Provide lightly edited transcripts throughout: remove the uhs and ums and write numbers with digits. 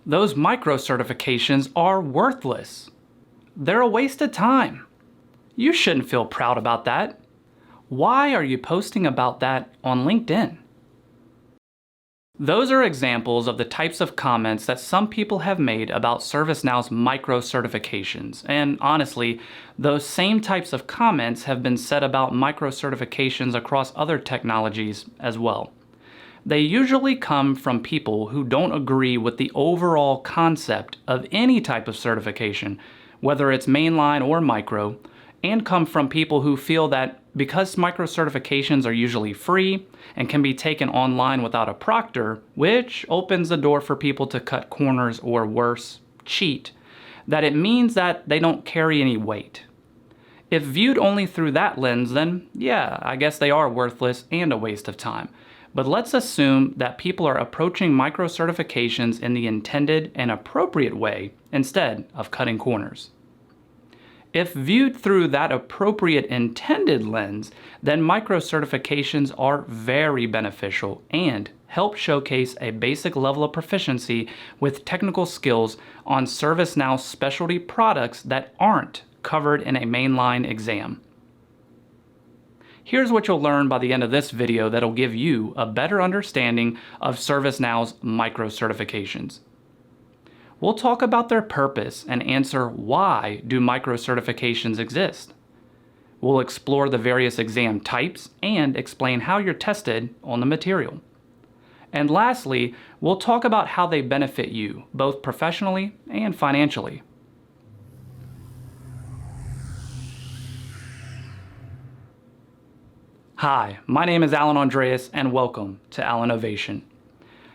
Those micro-certifications are worthless. They're a waste of time. You shouldn't feel proud about that. Why are you posting about that on LinkedIn? Those are examples of the types of comments that some people have made about ServiceNow's micro-certifications. And honestly, those same types of comments have been said about micro-certifications across other technologies as well. They usually come from people who don't agree with the overall concept of any type of certification, whether it's mainline or micro, and come from people who feel that because micro-certifications are usually free and can be taken online without a proctor, which opens the door for people to cut corners or worse, cheat, that it means that they don't carry any weight. If viewed only through that lens, then yeah, I guess they are worthless and a waste of time. But let's assume that people are approaching micro-certifications in the intended and appropriate way instead of cutting corners. If viewed through that appropriate intended lens, then micro-certifications are very beneficial and help showcase a basic level of proficiency with technical skills on ServiceNow specialty products that aren't covered in a mainline exam. Here's what you'll learn by the end of this video that'll give you a better understanding of ServiceNow's micro-certifications. We'll talk about their purpose and answer why do micro-certifications exist. We'll explore the various exam types and explain how you're tested on the material. And lastly, we'll talk about how they benefit you, both professionally and financially. Hi, my name is Alan Andreas and welcome to Alan Ovation.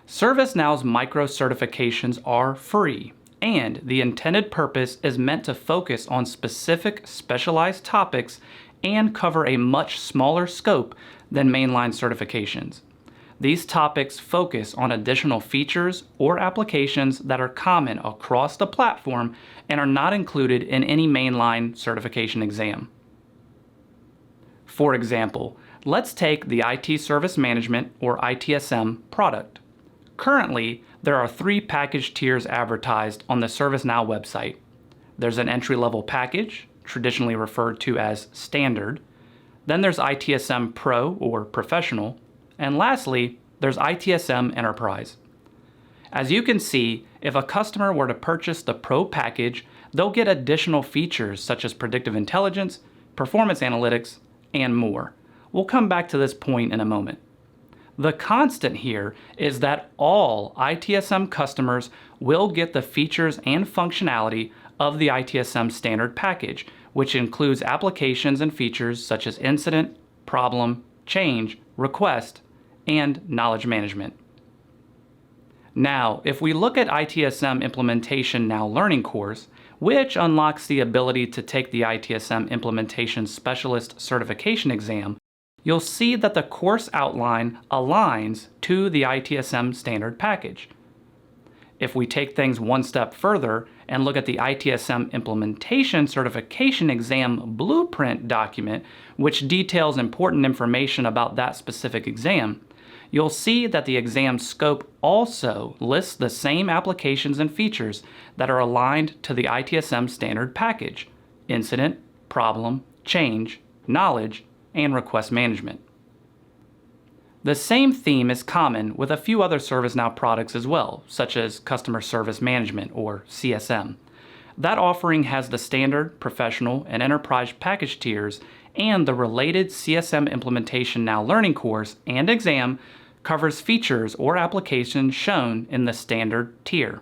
ServiceNow's micro-certifications are free, and the intended purpose is meant to focus on specific specialized topics and cover a much smaller scope than mainline certifications. These topics focus on additional features or applications that are common across the platform and are not included in any mainline certification exam. For example, let's take the IT Service Management or ITSM product. Currently, there are 3 package tiers advertised on the ServiceNow website. There's an entry-level package, traditionally referred to as Standard. Then there's ITSM Pro or Professional. And lastly, there's ITSM Enterprise. As you can see, if a customer were to purchase the Pro package, they'll get additional features such as predictive intelligence, performance analytics, and more. We'll come back to this point in a moment. The constant here is that all ITSM customers will get the features and functionality of the ITSM standard package, which includes applications and features such as incident, problem, change, request, and knowledge management. Now, if we look at ITSM Implementation Now Learning course, which unlocks the ability to take the ITSM Implementation Specialist Certification exam, you'll see that the course outline aligns to the ITSM standard package. If we take things one step further and look at the ITSM Implementation Certification Exam Blueprint document, which details important information about that specific exam, you'll see that the exam scope also lists the same applications and features that are aligned to the ITSM standard package: incident, problem, change, knowledge, and request management. The same theme is common with a few other ServiceNow products as well, such as Customer Service Management or CSM. That offering has the standard, professional, and enterprise package tiers, and the related CSM Implementation Now Learning course and exam covers features or applications shown in the standard tier.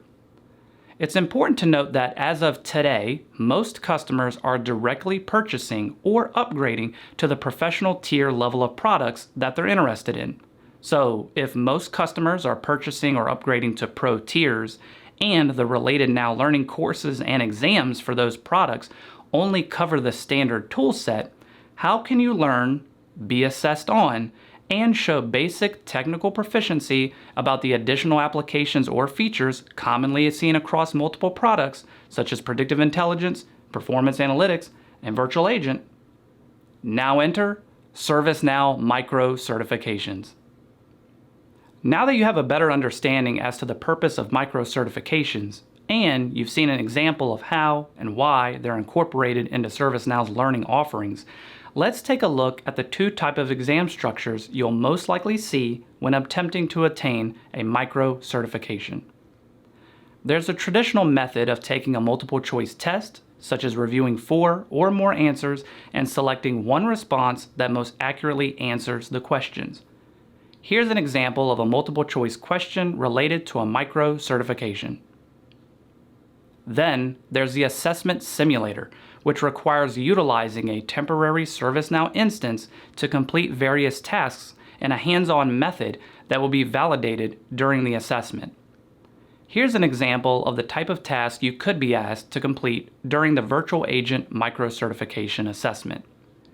It's important to note that as of today, most customers are directly purchasing or upgrading to the professional tier level of products that they're interested in. So if most customers are purchasing or upgrading to pro tiers and the related Now Learning courses and exams for those products only cover the standard tool set, how can you learn, be assessed on, and show basic technical proficiency about the additional applications or features commonly seen across multiple products, such as predictive intelligence, performance analytics, and virtual agent? Now enter ServiceNow Micro-Certifications. Now that you have a better understanding as to the purpose of micro-certifications, and you've seen an example of how and why they're incorporated into ServiceNow's learning offerings, let's take a look at the two types of exam structures you'll most likely see when attempting to attain a micro-certification. There's a traditional method of taking a multiple choice test, such as reviewing 4 or more answers and selecting one response that most accurately answers the questions. Here's an example of a multiple choice question related to a micro-certification. Then there's the assessment simulator, which requires utilizing a temporary ServiceNow instance to complete various tasks in a hands-on method that will be validated during the assessment. Here's an example of the type of task you could be asked to complete during the Virtual Agent Micro-Certification assessment.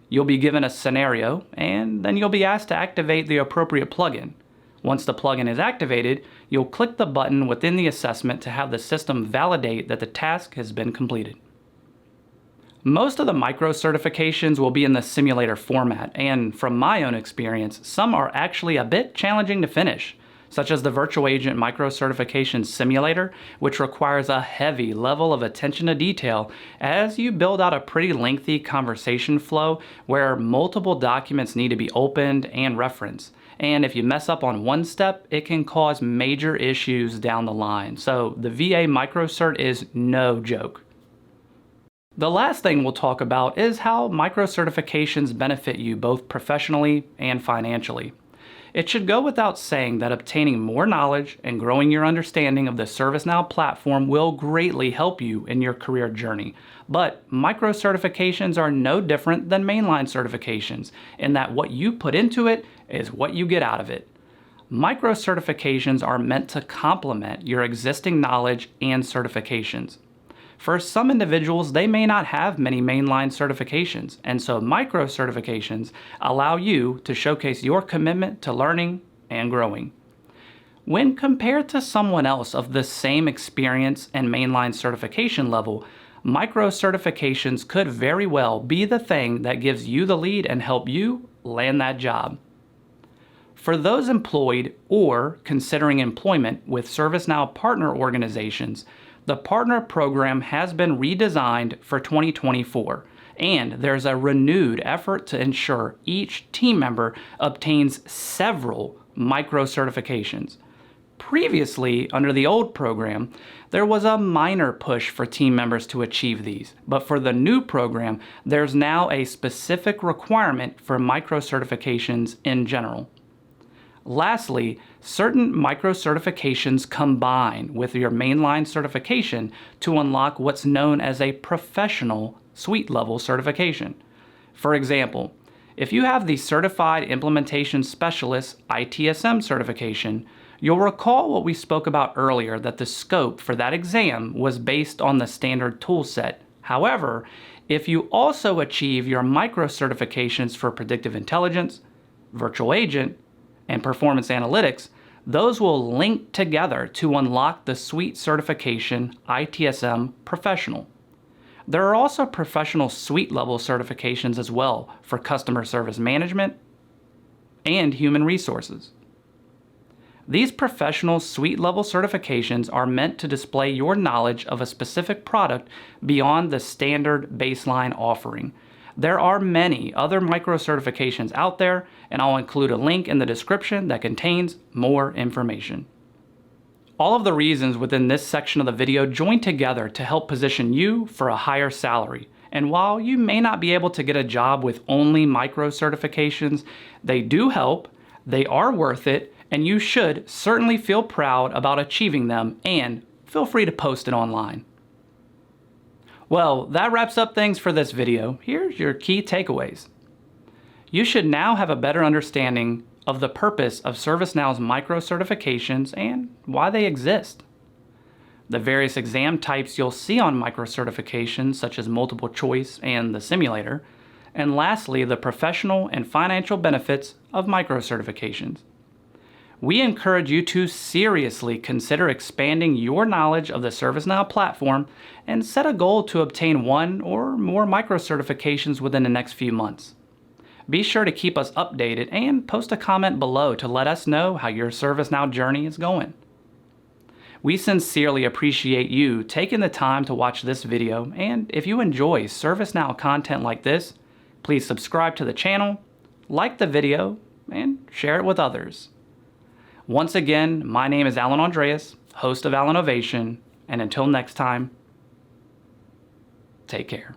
You'll be given a scenario, and then you'll be asked to activate the appropriate plugin. Once the plugin is activated, you'll click the button within the assessment to have the system validate that the task has been completed. Most of the micro-certifications will be in the simulator format, and from my own experience, some are actually a bit challenging to finish, such as the Virtual Agent Micro-Certification Simulator, which requires a heavy level of attention to detail as you build out a pretty lengthy conversation flow where multiple documents need to be opened and referenced. And if you mess up on one step, it can cause major issues down the line. So the VA Micro-Cert is no joke. The last thing we'll talk about is how micro-certifications benefit you both professionally and financially. It should go without saying that obtaining more knowledge and growing your understanding of the ServiceNow platform will greatly help you in your career journey. But micro-certifications are no different than mainline certifications in that what you put into it is what you get out of it. Micro-certifications are meant to complement your existing knowledge and certifications. For some individuals, they may not have many mainline certifications, and so micro-certifications allow you to showcase your commitment to learning and growing. When compared to someone else of the same experience and mainline certification level, micro-certifications could very well be the thing that gives you the lead and help you land that job. For those employed or considering employment with ServiceNow partner organizations, the partner program has been redesigned for 2024, and there's a renewed effort to ensure each team member obtains several micro-certifications. Previously, under the old program, there was a minor push for team members to achieve these, but for the new program, there's now a specific requirement for micro-certifications in general. Lastly, certain micro-certifications combine with your mainline certification to unlock what's known as a professional suite-level certification. For example, if you have the Certified Implementation Specialist ITSM certification, you'll recall what we spoke about earlier, that the scope for that exam was based on the standard toolset. However, if you also achieve your micro-certifications for predictive intelligence, virtual agent, and performance analytics, those will link together to unlock the suite certification ITSM Professional. There are also professional suite level certifications as well for customer service management and human resources. These professional suite level certifications are meant to display your knowledge of a specific product beyond the standard baseline offering. There are many other micro-certifications out there, and I'll include a link in the description that contains more information. All of the reasons within this section of the video join together to help position you for a higher salary. And while you may not be able to get a job with only micro-certifications, they do help, they are worth it, and you should certainly feel proud about achieving them, and feel free to post it online. Well, that wraps up things for this video. Here's your key takeaways. You should now have a better understanding of the purpose of ServiceNow's micro-certifications and why they exist. The various exam types you'll see on micro-certifications, such as multiple choice and the simulator. And lastly, the professional and financial benefits of micro-certifications. We encourage you to seriously consider expanding your knowledge of the ServiceNow platform and set a goal to obtain one or more micro-certifications within the next few months. Be sure to keep us updated and post a comment below to let us know how your ServiceNow journey is going. We sincerely appreciate you taking the time to watch this video, and if you enjoy ServiceNow content like this, please subscribe to the channel, like the video, and share it with others. Once again, my name is Alan Andreas, host of Alan Ovation, and until next time, take care.